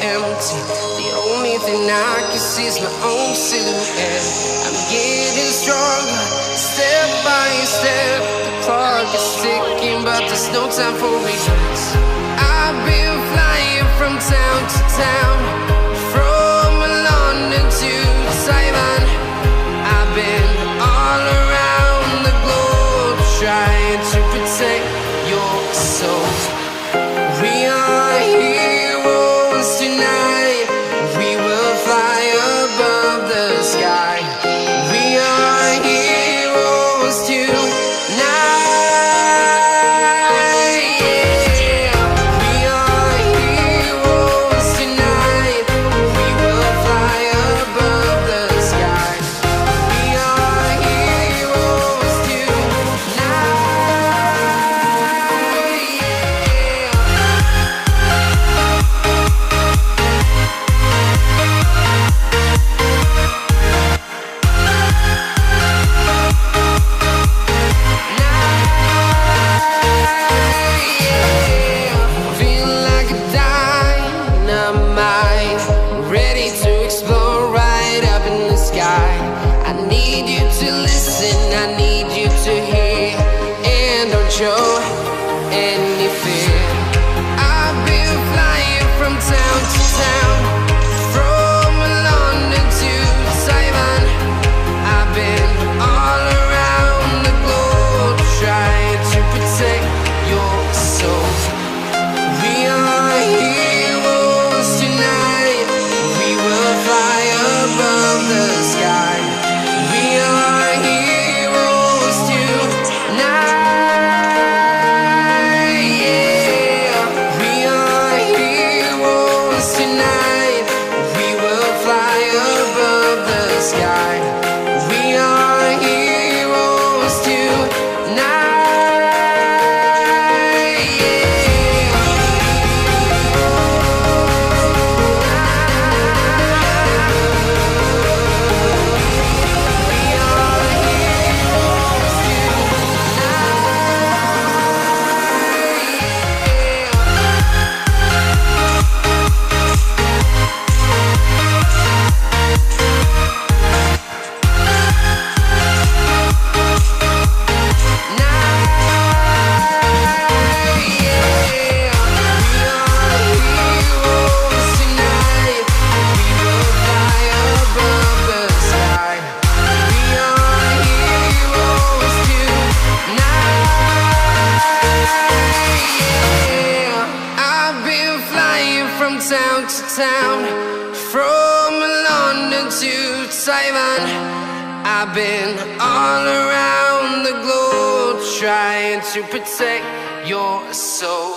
empty. The only thing I can see is my own silhouette. I'm getting stronger, step by step. The clock is ticking, but there's no time for regrets. I've been flying from town to town, from London to Taiwan. I've been all around the globe, trying to protect your soul. We are heroes tonight. We will fly above the sky. We are heroes tonight. Yeah. We are heroes tonight. We will fly above the sky. We are heroes tonight. Feel like a dynamite, ready to explode right up in the sky. I need you to listen, I need you to hear, and don't show any fear. I've been flying from town to town, from London to Taiwan. I've been all around the globe, trying to protect your soul. We are heroes tonight. We will fly above the sky. We are heroes tonight. Yeah. We are heroes tonight. We will fly above the sky. We are heroes tonight. I've been flying from town to town, from London to Taiwan. I've been all around the globe, trying to protect your soul.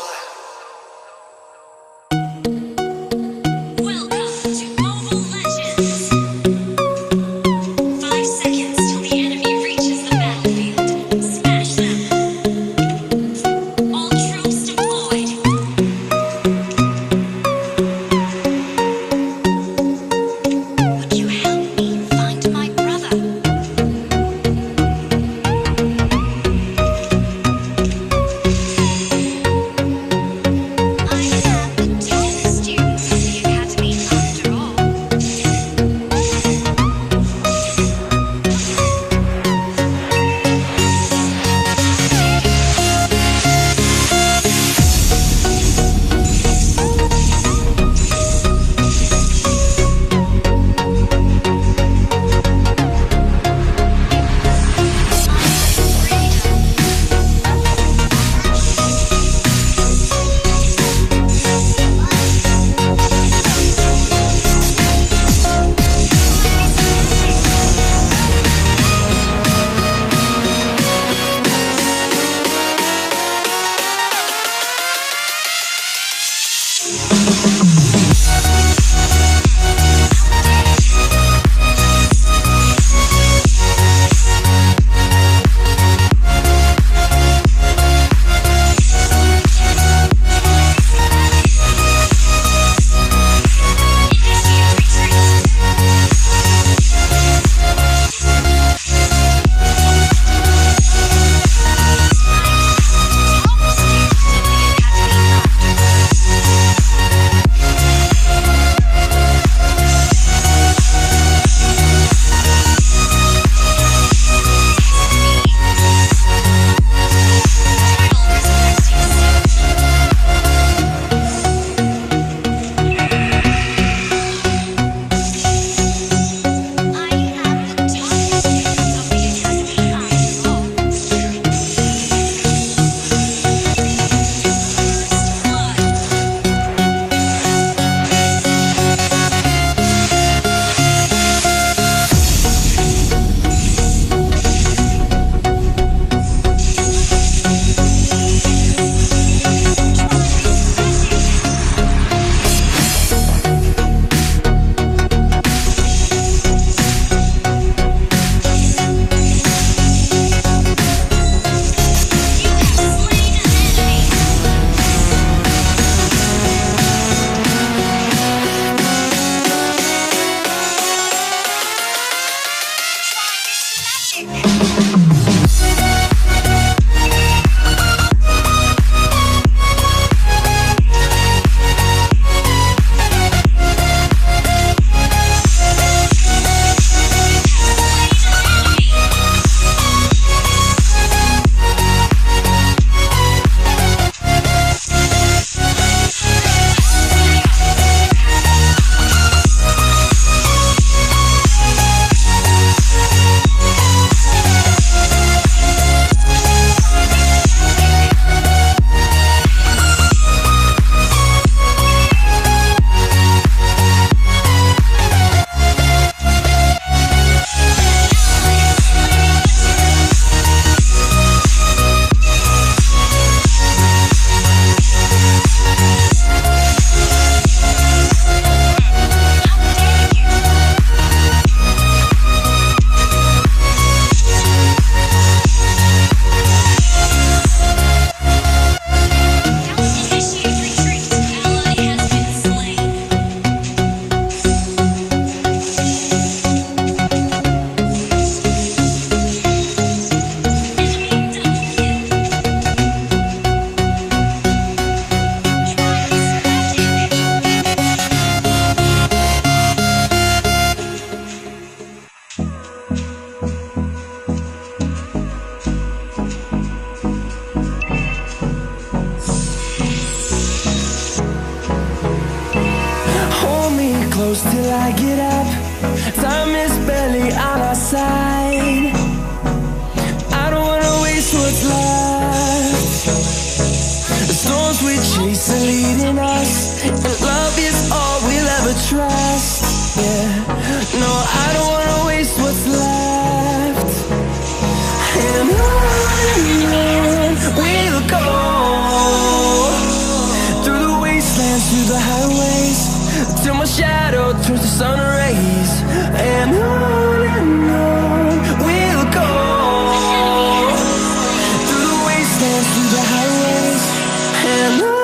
Welcome to Mobile Legends. 5 seconds till the enemy reaches the battlefield. Smash them. All troops deployed. Would you help me find my brother? I am a tennis student from the academy. close till I get up. Time is barely on our side. I don't wanna waste what's left. The storms we chase are leading us, and love is all we'll ever trust. Yeah, no, I don't wanna waste what's left. And on we'll go, through the wastelands, through the highways, till my shadow turns to sun rays. And on we'll go, through the wastelands, through the highways, and on.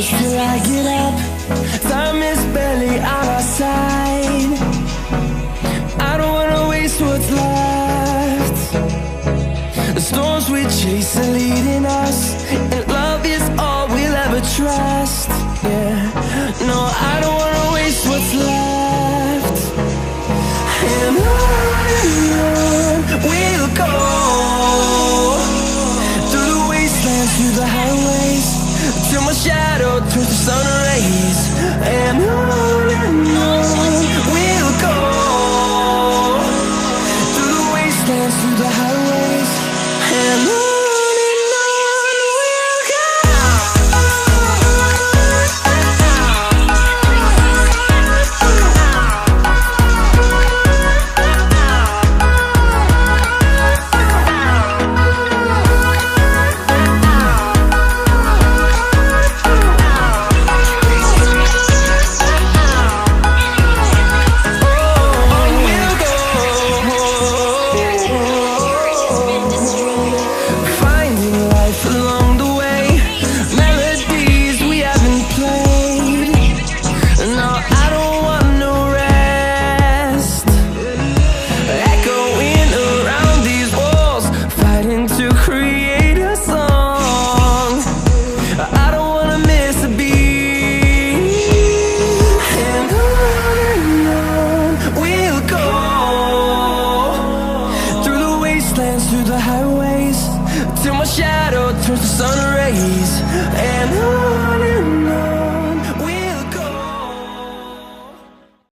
close till I get up. Time is barely on our side. I don't wanna waste what's left. The storms we chase are leading us, and love is all we'll ever trust. Yeah, no, I don't wanna waste what's left. And on we'll go, through the wastelands, through the highways, till my shadow turns to sun rays. And on we'll go, through the wastelands, through the highways, and on. Through the highways, till my shadow turns to sun rays.